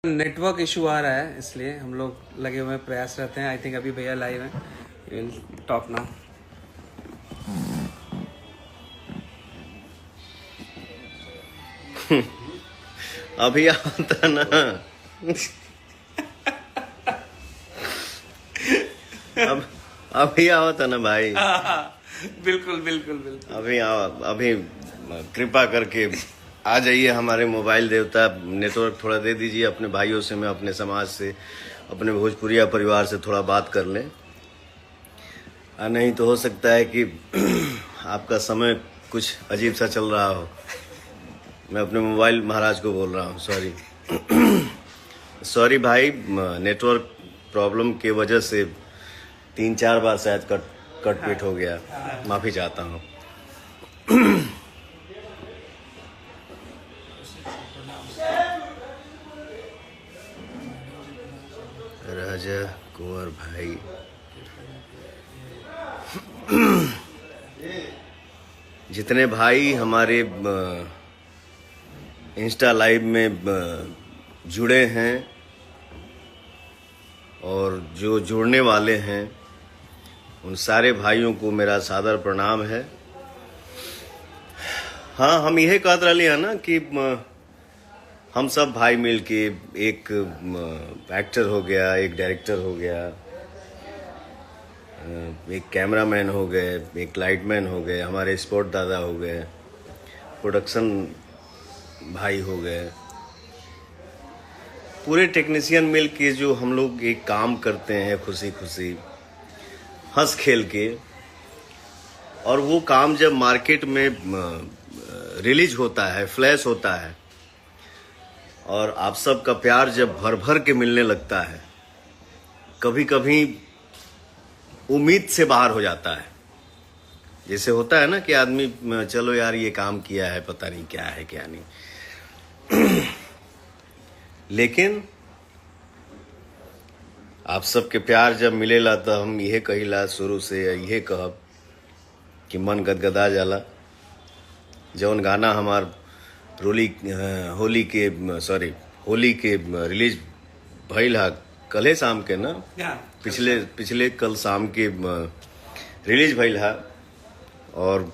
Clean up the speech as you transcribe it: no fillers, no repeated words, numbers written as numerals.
Network issue आ रहा है, इसलिए हम लोग लगे हुए प्रयास रहते हैं। आई थिंक अभी भैया लाइव हैं, विल टॉक नाउ। अभी आता ना अब अभी आओ था ना भाई। बिल्कुल बिल्कुल बिल्कुल। अभी आओ, अभी कृपा करके आ जाइए हमारे मोबाइल देवता। नेटवर्क थोड़ा दे दीजिए अपने भाइयों से, मैं अपने समाज से, अपने भोजपुरिया परिवार से थोड़ा बात कर लें। नहीं तो हो सकता है कि आपका समय कुछ अजीब सा चल रहा हो। मैं अपने मोबाइल महाराज को बोल रहा हूँ, सॉरी सॉरी भाई, नेटवर्क प्रॉब्लम के वजह से 3-4 बार शायद कट पीट हो गया, माफी चाहता हूँ। राजा कुंवर भाई, जितने भाई हमारे इंस्टा लाइव में जुड़े हैं और जो जुड़ने वाले हैं, उन सारे भाइयों को मेरा सादर प्रणाम है। हाँ, हम यही कहते रहे हैं ना कि हम सब भाई मिल के एक एक्टर हो गया, एक डायरेक्टर हो गया, एक कैमरामैन हो गए, एक लाइटमैन हो गए, हमारे स्पोर्ट दादा हो गए, प्रोडक्शन भाई हो गए, पूरे टेक्नीशियन मिल के जो हम लोग एक काम करते हैं खुशी खुशी, हंस खेल के। और वो काम जब मार्केट में रिलीज होता है, फ्लैश होता है, और आप सबका प्यार जब भर भर के मिलने लगता है, कभी कभी उम्मीद से बाहर हो जाता है। जैसे होता है ना कि आदमी, चलो यार ये काम किया है, पता नहीं क्या है क्या नहीं। लेकिन आप सबके प्यार जब मिलेला तो हम यह कहिला, शुरू से यह कहब कि मन गदगदा जाला। जौन गाना हमार होली के रिलीज भइल हा कल शाम के ना, पिछले कल शाम के रिलीज भइल हा, और